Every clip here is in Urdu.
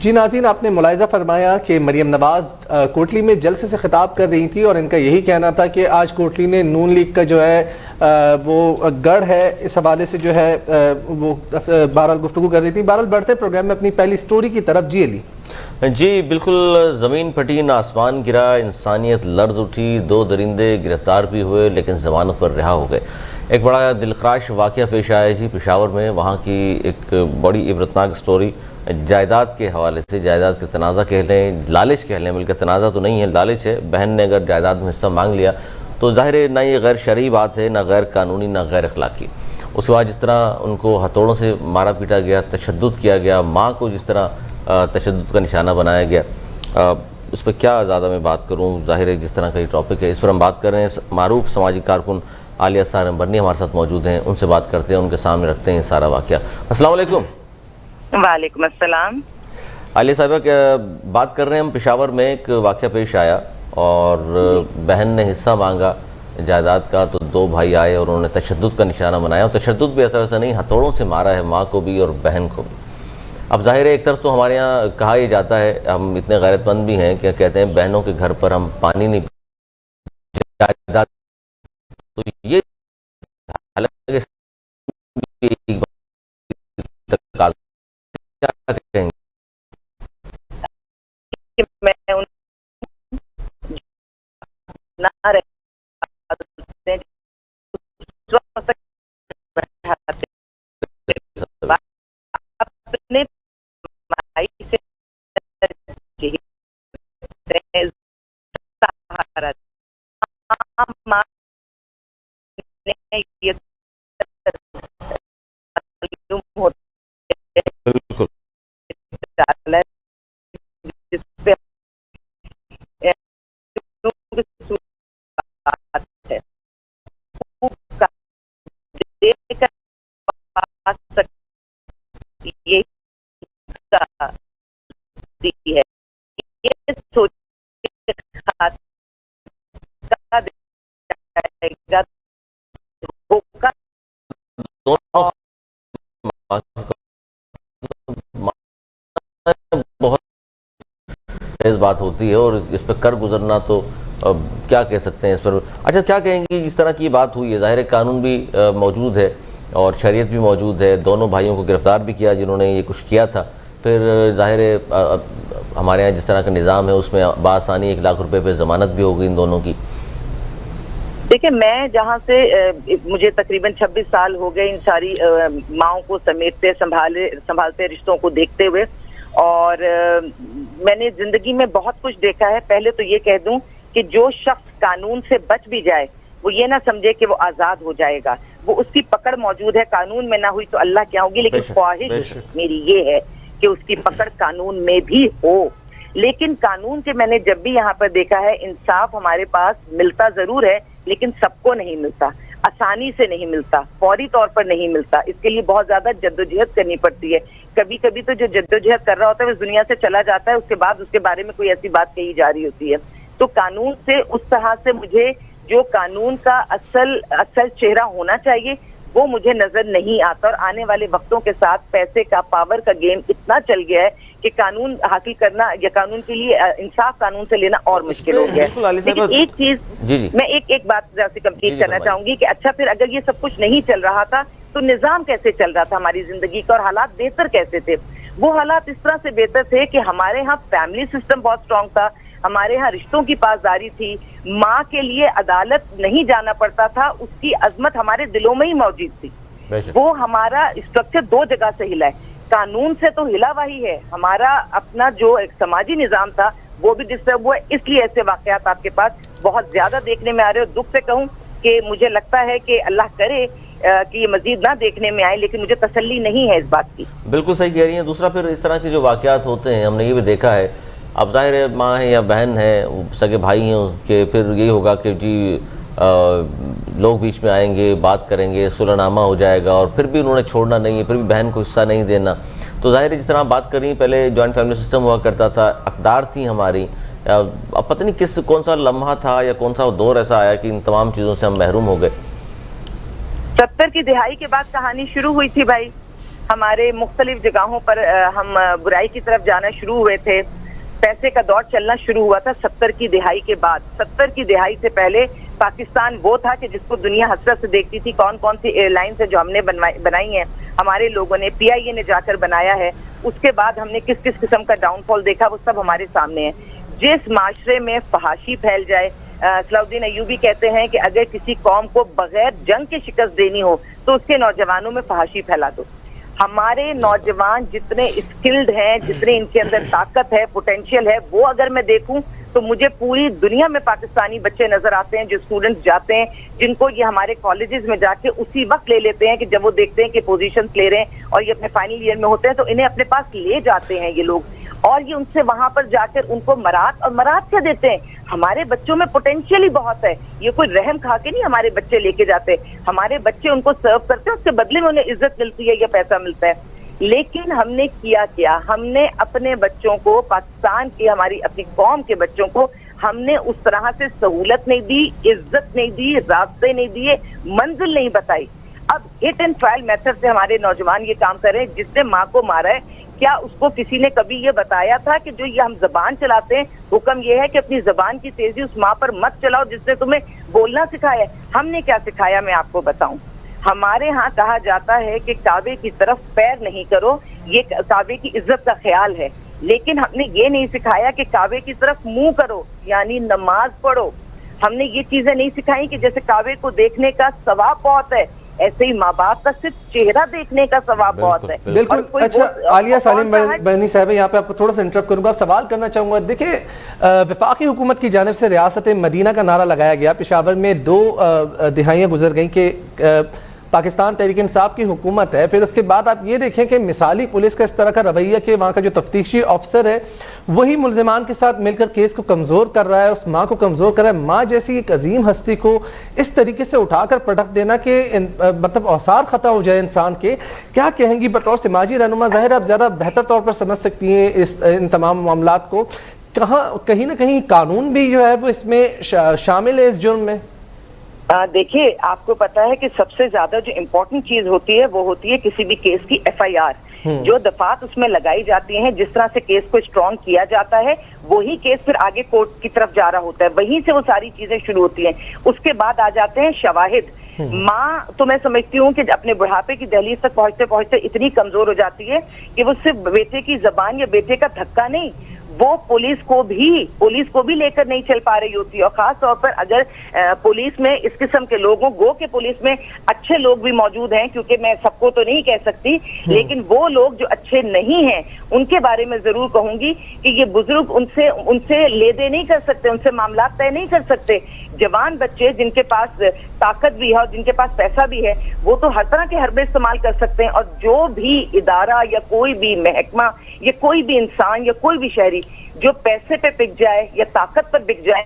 جی ناظرین، آپ نے ملاحظہ فرمایا کہ مریم نواز کوٹلی میں جلسے سے خطاب کر رہی تھی اور ان کا یہی کہنا تھا کہ آج کوٹلی نے نون لیگ کا جو ہے وہ گڑھ ہے، اس حوالے سے جو ہے وہ بہرحال گفتگو کر رہی تھی۔ بہرحال بڑھتے پروگرام میں اپنی پہلی سٹوری کی طرف جی علی۔ جی بالکل، زمین پھٹی نہ آسمان گرا، انسانیت لرز اٹھی، 2 درندے گرفتار بھی ہوئے لیکن ضمانت پر رہا ہو گئے۔ ایک بڑا دلخراش واقعہ پیش آیا جی پشاور میں، وہاں کی ایک بڑی عبرتناک سٹوری جائیداد کے حوالے سے، جائیداد کے تنازع کہہ لیں، لالچ کہہ لیں، بلکہ تنازع تو نہیں ہے، لالچ ہے۔ بہن نے اگر جائیداد میں حصہ مانگ لیا تو ظاہر ہے نہ یہ غیر شرعی بات ہے، نہ غیر قانونی، نہ غیر اخلاقی۔ اس کے بعد جس طرح ان کو ہتھوڑوں سے مارا پیٹا گیا، تشدد کیا گیا، ماں کو جس طرح تشدد کا نشانہ بنایا گیا، اس پہ کیا زیادہ میں بات کروں، ظاہر ہے جس طرح کا یہ ٹاپک ہے اس پر ہم بات کر رہے ہیں۔ معروف سماجی کارکن عالیہ سہارنبرنی ہمارے ساتھ موجود ہیں، ان سے بات کرتے ہیں، ان کے سامنے رکھتے ہیں سارا واقعہ۔ السلام علیکم۔ وعلیکم السلام۔ عالیہ صاحبہ، بات کر رہے ہیں ہم پشاور میں ایک واقعہ پیش آیا اور بہن نے حصہ مانگا جائیداد کا تو 2 بھائی آئے اور انہوں نے تشدد کا نشانہ بنایا، اور تشدد بھی ایسا ویسا نہیں، ہتھوڑوں سے مارا ہے ماں کو بھی اور بہن کو بھی۔ اب ظاہر ہے ایک طرف تو ہمارے یہاں کہا یہ جاتا ہے، ہم اتنے غیرت مند بھی ہیں کہ کہتے ہیں بہنوں کے گھر پر ہم پانی نہیں جائیداد، تو یہ بہت تیز بات ہوتی ہے اور اس پہ کر گزرنا تو کیا کہہ سکتے ہیں اس پر۔ اچھا، کیا کہیں گے جس طرح کی بات ہوئی ہے، ظاہر قانون بھی موجود ہے اور شریعت بھی موجود ہے، دونوں بھائیوں کو گرفتار بھی کیا جنہوں نے یہ کچھ کیا تھا، پھر ظاہر ہمارے یہاں جس طرح کا نظام ہے اس میں بآسانی 1 لاکھ روپے پہ ضمانت بھی ہو گئی ان دونوں کی۔ دیکھیں، میں جہاں سے مجھے تقریباً 26 سال ہو گئے ان ساری ماؤں کو سمیٹتے سنبھالتے رشتوں کو دیکھتے ہوئے، اور میں نے زندگی میں بہت کچھ دیکھا ہے۔ پہلے تو یہ کہہ دوں کہ جو شخص قانون سے بچ بھی جائے وہ یہ نہ سمجھے کہ وہ آزاد ہو جائے گا، وہ اس کی پکڑ موجود ہے، قانون میں نہ ہوئی تو اللہ کیا ہوگی، لیکن خواہش میری یہ ہے کہ اس کی پکڑ قانون میں بھی ہو۔ لیکن قانون کے میں نے جب بھی یہاں پر دیکھا ہے، انصاف ہمارے پاس ملتا ضرور ہے لیکن سب کو نہیں ملتا، آسانی سے نہیں ملتا، فوری طور پر نہیں ملتا، اس کے لیے بہت زیادہ جدوجہد کرنی پڑتی ہے۔ کبھی کبھی تو جو جدوجہد کر رہا ہوتا ہے وہ دنیا سے چلا جاتا ہے، اس کے بعد اس کے بارے میں کوئی ایسی بات کہی جا رہی ہوتی ہے۔ تو قانون سے اس طرح سے مجھے جو قانون کا اصل چہرہ ہونا چاہیے وہ مجھے نظر نہیں آتا، اور آنے والے وقتوں کے ساتھ پیسے کا، پاور کا گیم اتنا چل گیا ہے کہ قانون حاصل کرنا یا قانون کے لیے انصاف قانون سے لینا اور مشکل ہو گیا ہے۔ لیکن ایک چیز میں ایک بات سے کمپلیٹ کرنا چاہوں گی کہ اچھا، پھر اگر یہ سب کچھ نہیں چل رہا تھا تو نظام کیسے چل رہا تھا ہماری زندگی کا، اور حالات بہتر کیسے تھے؟ وہ حالات اس طرح سے بہتر تھے کہ ہمارے ہاں فیملی سسٹم بہت اسٹرانگ تھا، ہمارے ہاں رشتوں کی پاسداری تھی، ماں کے لیے عدالت نہیں جانا پڑتا تھا، اس کی عظمت ہمارے دلوں میں ہی موجود تھی۔ وہ ہمارا اسٹرکچر 2 جگہ سے ہلا ہے، قانون سے تو ہلا ہوا ہی ہے، ہمارا اپنا جو ایک سماجی نظام تھا وہ بھی ڈسٹرب ہوا ہے۔ اس لیے ایسے واقعات آپ کے پاس بہت زیادہ دیکھنے میں آ رہے ہیں، اور دکھ سے کہوں کہ مجھے لگتا ہے کہ اللہ کرے کہ یہ مزید نہ دیکھنے میں آئے، لیکن مجھے تسلی نہیں ہے اس بات کی۔ بالکل صحیح کہہ رہی ہیں۔ دوسرا، پھر اس طرح کے جو واقعات ہوتے ہیں ہم نے یہ بھی دیکھا ہے، اب ظاہر ہے ماں ہے یا بہن ہے، سگے بھائی ہیں اس کے، پھر یہی ہوگا کہ جی لوگ بیچ میں آئیں گے، بات کریں گے، صلح نامہ ہو جائے گا، اور پھر بھی انہوں نے چھوڑنا نہیں ہے، پھر بھی بہن کو حصہ نہیں دینا۔ تو ظاہر ہے جس طرح بات کر رہی ہیں، پہلے جوائنٹ فیملی سسٹم ہوا کرتا تھا، اقدار تھیں ہماری، اب پتہ نہیں کون سا لمحہ تھا یا کون سا دور ایسا آیا کہ ان تمام چیزوں سے ہم محروم ہو گئے۔ 70 کی دہائی کے بعد کہانی شروع ہوئی تھی بھائی، ہمارے مختلف جگہوں پر ہم برائی کی طرف جانا شروع ہوئے تھے. پیسے کا دور چلنا شروع ہوا تھا 70 کی دہائی کے بعد. 70 کی دہائی سے پہلے پاکستان وہ تھا کہ جس کو دنیا حسرت سے دیکھتی تھی. کون کون سی ایئر لائنز ہیں جو ہم نے بنائی ہیں, ہمارے لوگوں نے, پی آئی اے نے جا کر بنایا ہے. اس کے بعد ہم نے کس کس قسم کا ڈاؤن فال دیکھا, وہ سب ہمارے سامنے ہے. جس معاشرے میں فحاشی پھیل جائے, صلاح الدین ایوبی کہتے ہیں کہ اگر کسی قوم کو بغیر جنگ کے شکست دینی ہو تو اس کے نوجوانوں میں فحاشی پھیلا دو. ہمارے نوجوان جتنے اسکلڈ ہیں, جتنے ان کے اندر طاقت ہے, پوٹینشیل ہے, وہ اگر میں دیکھوں تو مجھے پوری دنیا میں پاکستانی بچے نظر آتے ہیں جو اسٹوڈنٹس جاتے ہیں, جن کو یہ ہمارے کالجز میں جا کے اسی وقت لے لیتے ہیں کہ جب وہ دیکھتے ہیں کہ پوزیشنز لے رہے ہیں اور یہ اپنے فائنل ایئر میں ہوتے ہیں تو انہیں اپنے پاس لے جاتے ہیں یہ لوگ, اور یہ ان سے وہاں پر جا کر ان کو مراد کیا دیتے ہیں. ہمارے بچوں میں پوٹینشیل ہی بہت ہے, یہ کوئی رحم کھا کے نہیں ہمارے بچے لے کے جاتے. ہمارے بچے ان کو سرو کرتے ہیں, اس کے بدلے میں انہیں عزت ملتی ہے یا پیسہ ملتا ہے. لیکن ہم نے کیا ہم نے اپنے بچوں کو, پاکستان کی ہماری اپنی قوم کے بچوں کو ہم نے اس طرح سے سہولت نہیں دی, عزت نہیں دی, راستے نہیں دیے, منزل نہیں بتائی. اب ہٹ اینڈ ٹرائل میتھڈ سے ہمارے نوجوان یہ کام کر رہے ہیں. جس نے ماں کو مارا ہے, کیا اس کو کسی نے کبھی یہ بتایا تھا کہ جو یہ ہم زبان چلاتے ہیں, حکم یہ ہے کہ اپنی زبان کی تیزی اس ماں پر مت چلاؤ جس نے تمہیں بولنا سکھایا ہے. ہم نے کیا سکھایا میں آپ کو بتاؤں. ہمارے ہاں کہا جاتا ہے کہ کعبے کی طرف پیر نہیں کرو, یہ کعبے کی عزت کا خیال ہے. لیکن ہم نے یہ نہیں سکھایا کہ کعبے کی طرف منہ کرو, یعنی نماز پڑھو. ہم نے یہ چیزیں نہیں سکھائی کہ جیسے کعبے کو دیکھنے کا ثواب بہت ہے, ایسے ہی ماں باپ کا صرف چہرہ دیکھنے کا ثواب بہت ہے. بالکل. اچھا عالیہ سالم بہنی صاحب, یہاں پہ آپ کو تھوڑا سا انٹرپٹ کروں گا, سوال کرنا چاہوں گا. دیکھیں, وفاقی حکومت کی جانب سے ریاست مدینہ کا نعرہ لگایا گیا. پشاور میں 2 دہائیاں گزر گئیں کہ پاکستان تحریک انصاف کی حکومت ہے. پھر اس کے بعد آپ یہ دیکھیں کہ مثالی پولیس کا اس طرح کا رویہ کہ وہاں کا جو تفتیشی افسر ہے وہی ملزمان کے ساتھ مل کر کیس کو کمزور کر رہا ہے, اس ماں کو کمزور کر رہا ہے. ماں جیسی ایک عظیم ہستی کو اس طریقے سے اٹھا کر پٹک دینا کہ مطلب اوصار خطا ہو جائے انسان کے. کیا کہیں گی بطور سماجی رہنما؟ ظاہر آپ زیادہ بہتر طور پر سمجھ سکتی ہیں ان تمام معاملات کو. کہیں نہ کہیں قانون بھی جو ہے وہ اس میں شامل ہے اس جرم میں. دیکھیے, آپ کو پتا ہے کہ سب سے زیادہ جو امپورٹنٹ چیز ہوتی ہے وہ ہوتی ہے کسی بھی کیس کی ایف آئی آر. جو دفعات اس میں لگائی جاتی ہیں, جس طرح سے کیس کو اسٹرانگ کیا جاتا ہے, وہی کیس پھر آگے کورٹ کی طرف جا رہا ہوتا ہے. وہیں سے وہ ساری چیزیں شروع ہوتی ہیں. اس کے بعد آ جاتے ہیں شواہد. ماں تو میں سمجھتی ہوں کہ اپنے بڑھاپے کی دہلیز تک پہنچتے پہنچتے اتنی کمزور ہو جاتی ہے کہ وہ صرف بیٹے کی زبان یا بیٹے کا دھکا نہیں, وہ پولیس کو بھی لے کر نہیں چل پا رہی ہوتی. اور خاص طور پر اگر پولیس میں اس قسم کے لوگوں, گو کہ پولیس میں اچھے لوگ بھی موجود ہیں, کیونکہ میں سب کو تو نہیں کہہ سکتی, لیکن وہ لوگ جو اچھے نہیں ہیں ان کے بارے میں ضرور کہوں گی کہ یہ بزرگ ان سے لے دے نہیں کر سکتے, ان سے معاملات طے نہیں کر سکتے. جوان بچے جن کے پاس طاقت بھی ہے اور جن کے پاس پیسہ بھی ہے, وہ تو ہر طرح کے حربے استعمال کر سکتے ہیں. اور جو بھی ادارہ یا کوئی بھی محکمہ یا کوئی بھی انسان یا کوئی بھی شہری جو پیسے پہ بک جائے یا طاقت پر بک جائے,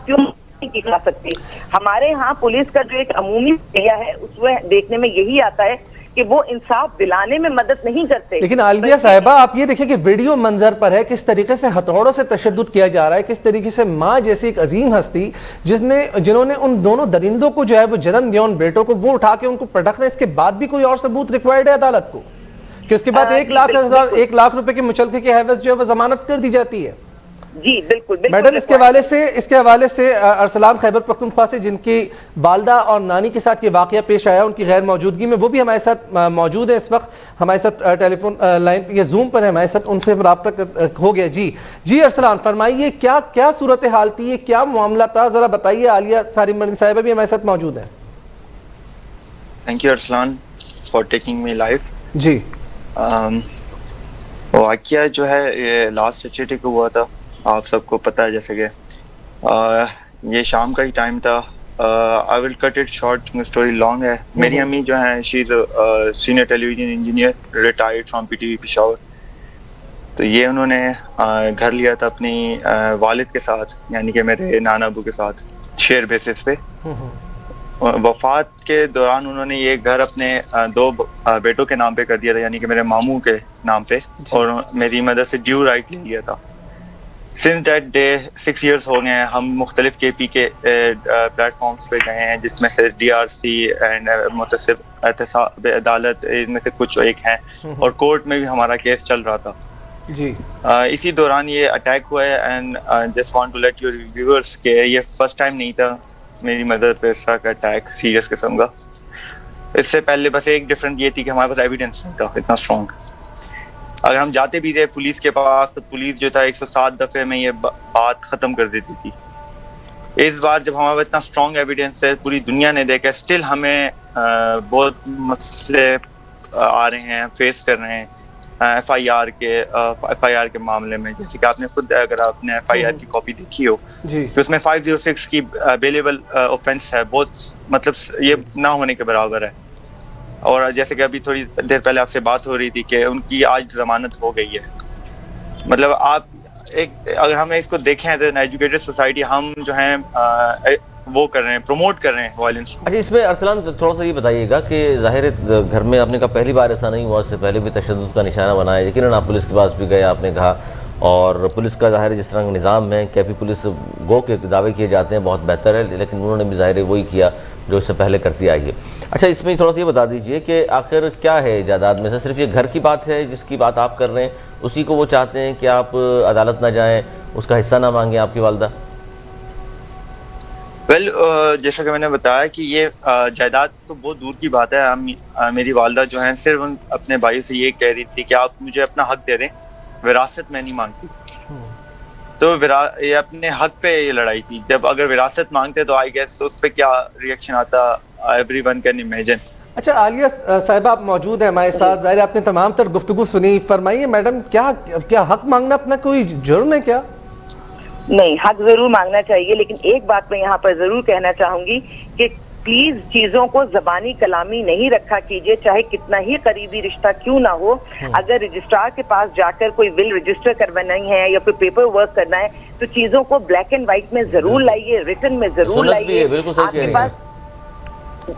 کیوں نہیں کھا سکتی. ہمارے ہاں پولیس کا جو ایک عمومی رویہ ہے اس میں دیکھنے میں یہی آتا ہے کہ وہ انصاف دلانے میں مدد نہیں کرتے. لیکن عالمیہ صاحبہ, آپ یہ دیکھیں کہ ویڈیو منظر پر ہے کس طریقے سے ہتھوڑوں سے تشدد کیا جا رہا ہے, کس طریقے سے ماں جیسی ایک عظیم ہستی جنہوں نے ان دونوں درندوں کو جو ہے وہ جنن دیون بیٹوں کو وہ اٹھا کے ان کو پٹکنا, اس کے بعد بھی کوئی اور ثبوت ریکوائرڈ ہے عدالت کو کہ اس کے بعد 1 لاکھ روپے کے مچلکے کے عوض جو ہے وہ ضمانت کر دی جاتی ہے. جی بالکل. میڈم, اس کے حوالے سے ارسلان خیبر پختونخوا سے جن کی والدہ اور نانی کے ساتھ یہ واقعہ پیش آیا ان کی غیر موجودگی میں, وہ بھی ہمارے ساتھ موجود ہیں اس وقت ہمارے ساتھ ٹیلی فون لائن یا زوم پر ہے ہمارے ساتھ, ان سے رابطہ ہو گیا. جی ارسلان, فرمائیے کیا صورتحال تھی, کیا معاملہ تھا, ذرا بتائیے. عالیہ سالم بہنی صاحبہ بھی ہمارے ساتھ موجود ہیں. Thank you Arsalan for taking me live. جی, واقعہ جو ہے یہ لاسٹ سیٹرڈے کو ہوا تھا, آپ سب کو پتہ ہے. جیسے کہ یہ شام کا ہی ٹائم تھا. I will cut it short, story long ہے. میری امی جو ہیں she is senior television engineer retired from P T V Peshawar. تو یہ انہوں نے گھر لیا تھا اپنی والد کے ساتھ, یعنی کہ میرے نانا ابو کے ساتھ, شیئر بیسس پہ. وفات کے دوران انہوں نے یہ گھر اپنے 2 بیٹوں کے نام پہ کر دیا تھا, یعنی کہ میرے ماموں کے نام پہ, اور میری مدر سے ڈیو رائٹ لے لیا تھا. since that day 6 years ہو گئے ہیں. ہم مختلف کے پی کے پلیٹ فارمس پہ گئے ہیں جس میں سے DRC اینڈ متصب احتساب عدالت ان میں سے کچھ ایک ہیں, اور کورٹ میں بھی ہمارا کیس چل رہا تھا جی. اسی دوران یہ اٹیک ہوا ہے. And just want to let your viewers کہ یہ فرسٹ ٹائم نہیں تھا میری مدر پہ اس طرح کا اٹیک سیریس قسم کا. اس سے پہلے بس ایک ڈفرنٹ یہ تھی کہ ہمارے پاس ایویڈنس نہیں تھا اتنا اسٹرانگ. اگر ہم جاتے بھی تھے پولیس کے پاس تو پولیس جو تھا 107 دفعے میں یہ بات ختم کر دیتی تھی. اس بار جب ہمارے پاس اتنا اسٹرانگ ایویڈنس ہے, پوری دنیا نے دیکھا, اسٹل ہمیں بہت مسئلے آ رہے ہیں, فیس کر رہے ہیں ایف آئی آر کے معاملے میں. جیسے کہ آپ نے خود, اگر آپ نے ایف آئی آر کی کاپی دیکھی ہو تو اس میں 506 کی بیلیبل اوفینس ہے, بہت مطلب یہ نہ ہونے کے برابر ہے. اور جیسے کہ ابھی تھوڑی دیر پہلے آپ سے بات ہو رہی تھی کہ ان کی آج ضمانت ہو گئی ہے. مطلب آپ ایک اگر ہم اس کو دیکھیں تو ایجوکیٹڈ سوسائٹی ہم جو ہیں وہ کر رہے ہیں, پروموٹ کر رہے ہیں وائلنس کو. اچھا, اس میں ارسلان تھوڑا سا یہ بتائیے گا کہ ظاہر گھر میں آپ نے کہا پہلی بار ایسا نہیں ہوا, اس سے پہلے بھی تشدد کا نشانہ بنایا, یقیناً آپ پولیس کے پاس بھی گئے آپ نے کہا, اور پولیس کا ظاہر جس طرح کا نظام ہے, کیفی پولیس گو کے دعوے کیے جاتے ہیں بہت بہتر ہے, لیکن انہوں نے بھی ظاہر وہی کیا جو اس سے پہلے کرتی آئی ہے. اچھا, اس میں تھوڑا سا یہ بتا دیجئے کہ آخر کیا ہے جائیداد میں سے, صرف یہ گھر کی بات ہے جس کی بات آپ کر رہے ہیں, اسی کو وہ چاہتے ہیں کہ آپ عدالت نہ جائیں, اس کا حصہ نہ مانگیں آپ کی والدہ؟ ویل جیسا کہ میں نے بتایا کہ یہ جائیداد تو بہت دور کی بات ہے. میری والدہ جو ہیں صرف اپنے بھائی سے یہ کہہ رہی تھی کہ آپ مجھے اپنا حق دے دیں, وراثت میں نہیں مانگتی. تو یہ اپنے حق پہ یہ لڑائی تھی. جب اگر وراثت مانگتے تو آئی گیس اس پہ کیا ریئیکشن آتا, ایوری ون کین امیجن. اچھا, عالیہ صاحبہ آپ موجود ہیں ہمارے ساتھ, ظاہر آپ نے تمام تر گفتگو سنی, فرمائیے میڈم کیا حق مانگنا اپنا کوئی جرم ہے کیا؟ نہیں, حق ضرور مانگنا چاہیے, لیکن ایک بات میں یہاں پر ضرور کہنا چاہوں گی کہ پلیز چیزوں کو زبانی کلامی نہیں رکھا کیجئے, چاہے کتنا ہی قریبی رشتہ کیوں نہ ہو. اگر رجسٹرار کے پاس جا کر کوئی ول رجسٹر کروانا ہے یا کوئی پیپر ورک کرنا ہے تو چیزوں کو بلیک اینڈ وائٹ میں ضرور لائیے, ریٹن میں ضرور لائیے.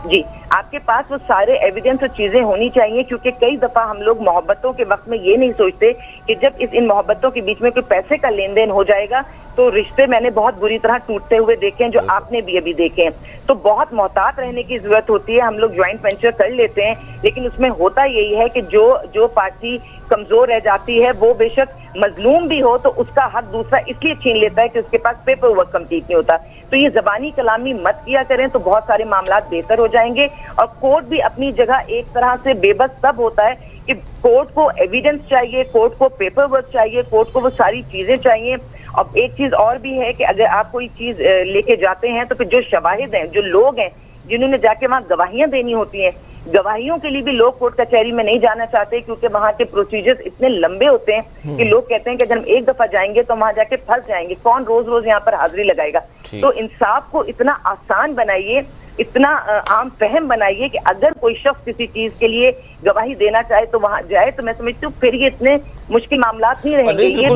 جی, آپ کے پاس وہ سارے ایویڈنس اور چیزیں ہونی چاہیے, کیونکہ کئی دفعہ ہم لوگ محبتوں کے وقت میں یہ نہیں سوچتے کہ جب ان محبتوں کے بیچ میں کوئی پیسے کا لین دین ہو جائے گا تو رشتے میں نے بہت بری طرح ٹوٹتے ہوئے دیکھے ہیں, جو آپ نے بھی ابھی دیکھے ہیں. تو بہت محتاط رہنے کی ضرورت ہوتی ہے. ہم لوگ جوائنٹ وینچر کر لیتے ہیں, لیکن اس میں ہوتا یہی ہے کہ جو پارٹی کمزور رہ جاتی ہے وہ بے شک مظلوم بھی ہو تو اس کا حق دوسرا اس لیے چھین لیتا ہے کہ اس کے پاس پیپر ورک کمپلیٹ نہیں ہوتا. تو یہ زبانی کلامی مت کیا کریں تو بہت سارے معاملات بہتر ہو جائیں گے. اور کورٹ بھی اپنی جگہ ایک طرح سے بے بس تب ہوتا ہے کہ کورٹ کو ایویڈنس چاہیے, کورٹ کو پیپر ورک چاہیے, کورٹ کو وہ ساری چیزیں چاہیے. اور ایک چیز اور بھی ہے کہ اگر آپ کوئی چیز لے کے جاتے ہیں تو پھر جو شواہد ہیں, جو لوگ ہیں جنہوں نے جا کے وہاں گواہیاں دینی ہوتی ہیں, گواہیوں کے لیے بھی لوگ کورٹ کچہری میں نہیں جانا چاہتے, کیونکہ وہاں کے پروسیجرز اتنے لمبے ہوتے ہیں کہ لوگ کہتے ہیں کہ اگر ہم ایک دفعہ جائیں گے تو وہاں جا کے پھنس جائیں گے, کون روز روز یہاں پر حاضری لگائے گا. تو انصاف کو اتنا آسان بنائیے, اتنا عام فہم بنائیے کہ اگر کوئی شخص کسی چیز کے لیے گواہی دینا چاہے تو وہاں جائے. تو میں سمجھتی ہوں پھر یہ اتنے مشکل معاملات نہیں رہیں گے.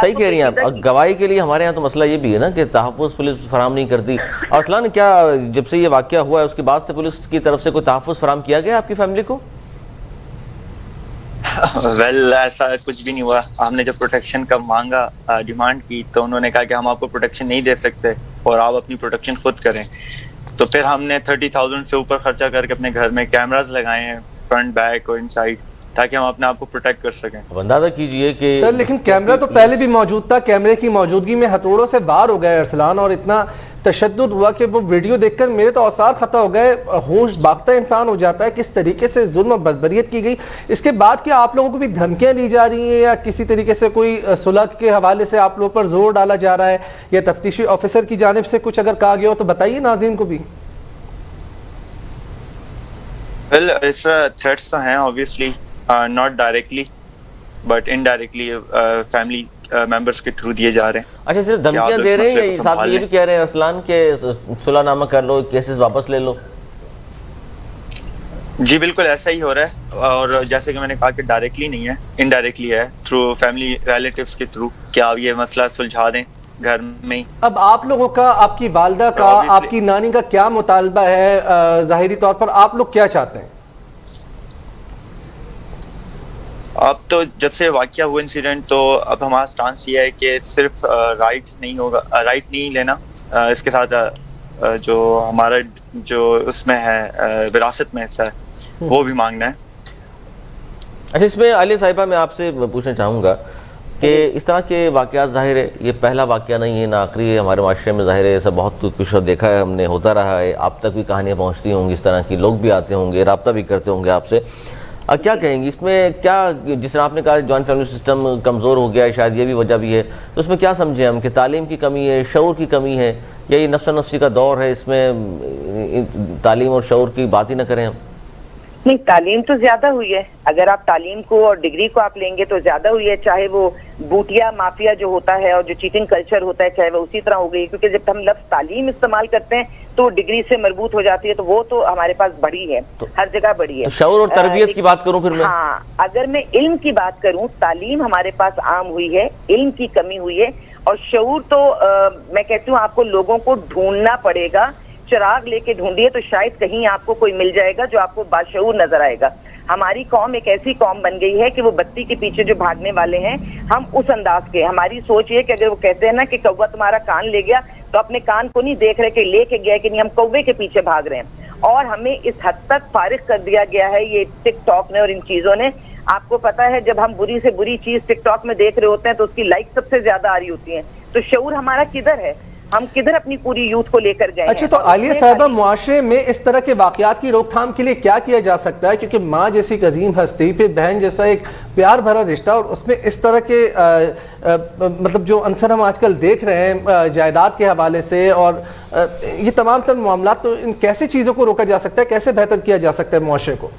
صحیح کہہ رہی ہیں آپ. گواہی کے لیے ہمارے یہاں تو مسئلہ یہ بھی ہے نا کہ تحفظ پولیس فراہم نہیں کرتی. ارسلان, کیا جب سے یہ واقعہ ہوا ہے اس کے بعد سے پولیس کی طرف سے کوئی تحفظ فراہم کیا گیا آپ کی فیملی کو؟ ویل ایسا کچھ بھی نہیں ہوا. ہم نے جب پروٹیکشن کا مانگا, ڈیمانڈ کی, تو انہوں نے کہا کہ ہم آپ کو پروٹیکشن نہیں دے سکتے اور آپ اپنی پروٹیکشن خود کریں. تو پھر ہم نے 30,000 سے اوپر خرچہ کر کے اپنے گھر میں کیمراز لگائے ہیں, فرنٹ بیک اور ان سائڈ, تاکہ ہم اپنے آپ کو پروٹیکٹ کر سکیں. اندازہ کیجئے کہ سر لیکن کیمرہ تو پہلے بھی موجود تھا, کیمرے کی موجودگی میں ہتھوڑوں سے باہر ہو گئے ارسلان, اور اتنا تشدد ہوا کہ وہ ویڈیو دیکھ کر میرے تو اوسار خطا ہو گئے, ہوش باختہ انسان ہو جاتا ہے کس طریقے سے ظلم و بربریت کی گئی. اس کے بعد کیا آپ لوگوں کو بھی دھمکیاں لی جا رہی ہیں یا کسی طریقے سے کوئی صلح کے حوالے سے آپ لوگوں پر زور ڈالا جا رہا ہے, یا تفتیشی آفیسر کی جانب سے کچھ اگر کہا گیا ہو تو بتائیے ناظرین کو بھی. ویل اس تھریٹس تو ہیں obviously, not directly but indirectly family members کے تھرو دیے جا رہے ہیں. اچھا, صرف دھمکیاں دے رہے ہیں یا ساتھ میں یہ بھی کہہ رہے ہیں ارسلان کہ صلح نامہ کر لو, کیسز واپس لے لو؟ جی بالکل ایسا ہی ہو رہا ہے, اور جیسے کہ میں نے کہا کہ ڈائریکٹلی نہیں ہے, انڈائریکٹلی ہے, تھرو فیملی ریلیٹیوز کے تھرو, کہ آپ یہ مسئلہ سلجھا دیں گھر میں. اب آپ لوگوں کا, آپ کی والدہ کا, آپ کی نانی کا کیا مطالبہ ہے؟ ظاہری طور پر آپ لوگ کیا چاہتے ہیں؟ اب تو جب سے واقعہ ہوا انسیڈنٹ تو اب ہمارا سٹانس یہ ہے کہ صرف رائٹ نہیں لینا، اس کے ساتھ جو ہمارا جو اس میں ہے وراثت میں حصہ ہے وہ بھی مانگنا ہے۔ اچھا، اس میں عالیہ صاحبہ میں آپ سے پوچھنا چاہوں گا کہ اس طرح کے واقعات ظاہر ہے یہ پہلا واقعہ نہیں ہے، نہ آخری ہے، ہمارے معاشرے میں ظاہر ہے ایسا بہت کچھ دیکھا ہے ہم نے، ہوتا رہا ہے، آپ تک بھی کہانیاں پہنچتی ہوں گی، اس طرح کی لوگ بھی آتے ہوں گے، رابطہ بھی کرتے ہوں گے آپ سے۔ کیا کہیں گے اس میں؟ کیا جس طرح آپ نے کہا جوائنٹ فیملی سسٹم کمزور ہو گیا ہے، شاید یہ بھی وجہ بھی ہے، تو اس میں کیا سمجھیں ہم کہ تعلیم کی کمی ہے، شعور کی کمی ہے، یا یہ نفس نفسی کا دور ہے، اس میں تعلیم اور شعور کی بات ہی نہ کریں ہم؟ نہیں، تعلیم تو زیادہ ہوئی ہے، اگر آپ تعلیم کو اور ڈگری کو آپ لیں گے تو زیادہ ہوئی ہے، چاہے وہ بوٹیا مافیا جو ہوتا ہے اور جو چیٹنگ کلچر ہوتا ہے چاہے وہ اسی طرح ہو گئی، کیونکہ جب ہم لفظ تعلیم استعمال کرتے ہیں تو ڈگری سے مربوط ہو جاتی ہے، تو وہ تو ہمارے پاس بڑی ہے، ہر جگہ بڑی ہے۔ شعور اور تربیت کی بات کروں پھر میں؟ ہاں، اگر میں علم کی بات کروں، تعلیم ہمارے پاس عام ہوئی ہے، علم کی کمی ہوئی ہے، اور شعور تو میں کہتی ہوں آپ کو لوگوں کو ڈھونڈنا پڑے گا، چراغ لے کے ڈھونڈیے تو شاید کہیں آپ کو کوئی مل جائے گا جو آپ کو باشعور نظر آئے گا۔ ہماری قوم ایک ایسی قوم بن گئی ہے کہ وہ بتی کے پیچھے جو بھاگنے والے ہیں، ہم اس انداز کے، ہماری سوچ یہ کہ اگر وہ کہتے ہیں نا کہ کوا تمہارا کان لے گیا، تو اپنے کان کو نہیں دیکھ رہے کہ لے کے گیا کہ نہیں، ہم کوے کے پیچھے بھاگ رہے ہیں۔ اور ہمیں اس حد تک فارغ کر دیا گیا ہے یہ ٹک ٹاک نے اور ان چیزوں نے۔ آپ کو پتا ہے جب ہم بری سے بری چیز ٹک ٹاک میں دیکھ رہے ہوتے ہیں تو اس کی لائک سب سے زیادہ آ رہی ہوتی ہیں، تو شعور ہمارا کدھر ہے؟ ہم کدھر اپنی پوری یوتھ کو لے کر گئے ہیں؟ اچھا، تو عالیہ صاحبہ معاشرے میں اس طرح کے واقعات کی روک تھام کے لیے کیا کیا جا سکتا ہے؟ کیونکہ ماں جیسی ایک عظیم ہستی، پھر بہن جیسا ایک پیار بھرا رشتہ، اور اس میں اس طرح کے مطلب جو عنصر ہم آج کل دیکھ رہے ہیں جائیداد کے حوالے سے، اور یہ تمام تر معاملات، تو ان کیسے چیزوں کو روکا جا سکتا ہے، کیسے بہتر کیا جا سکتا ہے معاشرے کو؟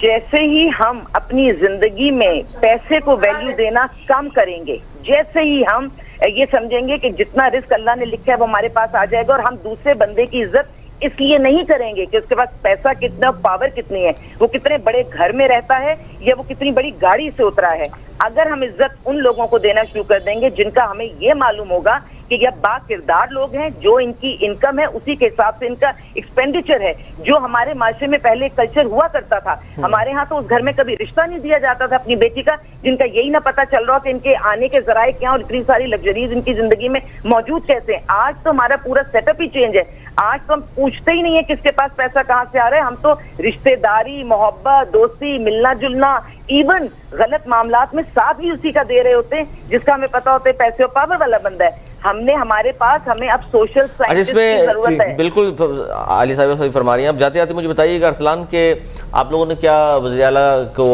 جیسے ہی ہم اپنی زندگی میں پیسے کو ویلیو دینا کم کریں گے، جیسے ہی ہم یہ سمجھیں گے کہ جتنا رزق اللہ نے لکھا ہے وہ ہمارے پاس آ جائے گا، اور ہم دوسرے بندے کی عزت اس لیے نہیں کریں گے کہ اس کے پاس پیسہ کتنا، پاور کتنی ہے، وہ کتنے بڑے گھر میں رہتا ہے یا وہ کتنی بڑی گاڑی سے اترا ہے۔ اگر ہم عزت ان لوگوں کو دینا شروع کر دیں گے جن کا ہمیں یہ معلوم ہوگا کہ یہ با کردار لوگ ہیں، جو ان کی انکم ہے اسی کے حساب سے ان کا ایکسپینڈیچر ہے، جو ہمارے معاشرے میں پہلے کلچر ہوا کرتا تھا، ہمارے ہاں تو اس گھر میں کبھی رشتہ نہیں دیا جاتا تھا اپنی بیٹی کا جن کا یہی نہ پتا چل رہا کہ ان کے آنے کے ذرائع کیا اور اتنی ساری لگژریز ان کی زندگی میں موجود کیسے ہیں۔ آج تو ہمارا پورا سیٹ اپ ہی چینج ہے، آج تو ہم پوچھتے ہی نہیں ہے کس کے پاس پیسہ کہاں سے آ رہا ہے، ہم تو رشتہ داری، محبت، دوستی، ملنا جلنا، ایون غلط معاملات میں ساتھ بھی اسی کا دے رہے ہوتے ہیں جس کا ہمیں پتا ہوتا ہے پیسے اور پاور والا بندہ ہے۔ ہمارے پاس ہمیں اب سوشل سائنس کی ضرورت ہے۔ بالکل عالی صاحب صحیح فرما رہی ہیں۔ اب جاتے جاتے مجھے بتائیے گا ارسلان کہ آپ لوگوں نے کیا وزیر اعلیٰ کو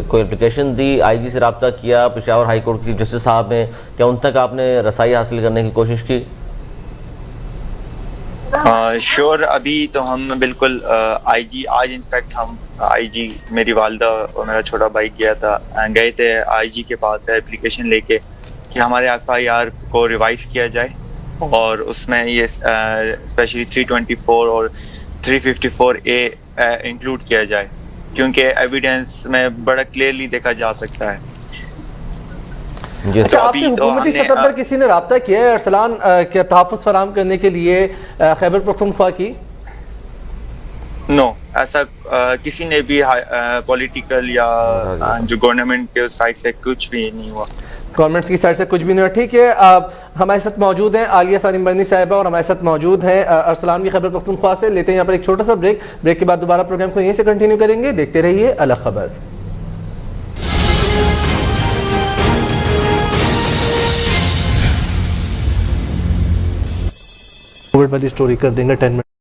کوئی اپلیکیشن دی، آئی جی سے رابطہ کیا، پشاور ہائی کورٹ کی جسٹس صاحب ہیں، کیا ان تک آپ نے رسائی حاصل کرنے کی کوشش کی؟ شور ابھی تو ہم بالکل آئی جی، آج انفیکٹ ہم آئی جی، میری والدہ اور میرا چھوٹا بھائی گئے تھے آئی جی کے پاس اپلیکیشن لے کے کہ ہمارے ایف آئی آر کو ریوائز کیا جائے، اور اس میں یہ اسپیشلی 324 اور 354A انکلوڈ کیا جائے، کیونکہ ایویڈنس میں بڑا کلیئرلی دیکھا جا سکتا ہے۔ اچھا، آپ سے حکومتی سطح پر کسی نے رابطہ کیا ہے ارسلان کیا تحفظ فراہم کرنے کے لیے خیبر پختونخوا کی؟ نو، ایسا کسی نے بھی پولیٹیکل یا جو گورنمنٹ کے سائڈ سے کچھ بھی نہیں ہوا، گورنمنٹ کی سائڈ سے کچھ بھی نہیں ہوا۔ ٹھیک ہے، ہمارے ساتھ موجود ہیں عالیہ سالم برنی صاحبہ اور ہمارے ساتھ موجود ہیں ارسلان کی خیبر پختونخوا سے۔ لیتے ہیں یہاں پر ایک چھوٹا سا بریک کے بعد دوبارہ پروگرام کو یہیں سے کنٹینیو کریں گے۔ دیکھتے رہیے الگ خبر۔ کووڈ والی سٹوری کر دیں گے 10 منٹ۔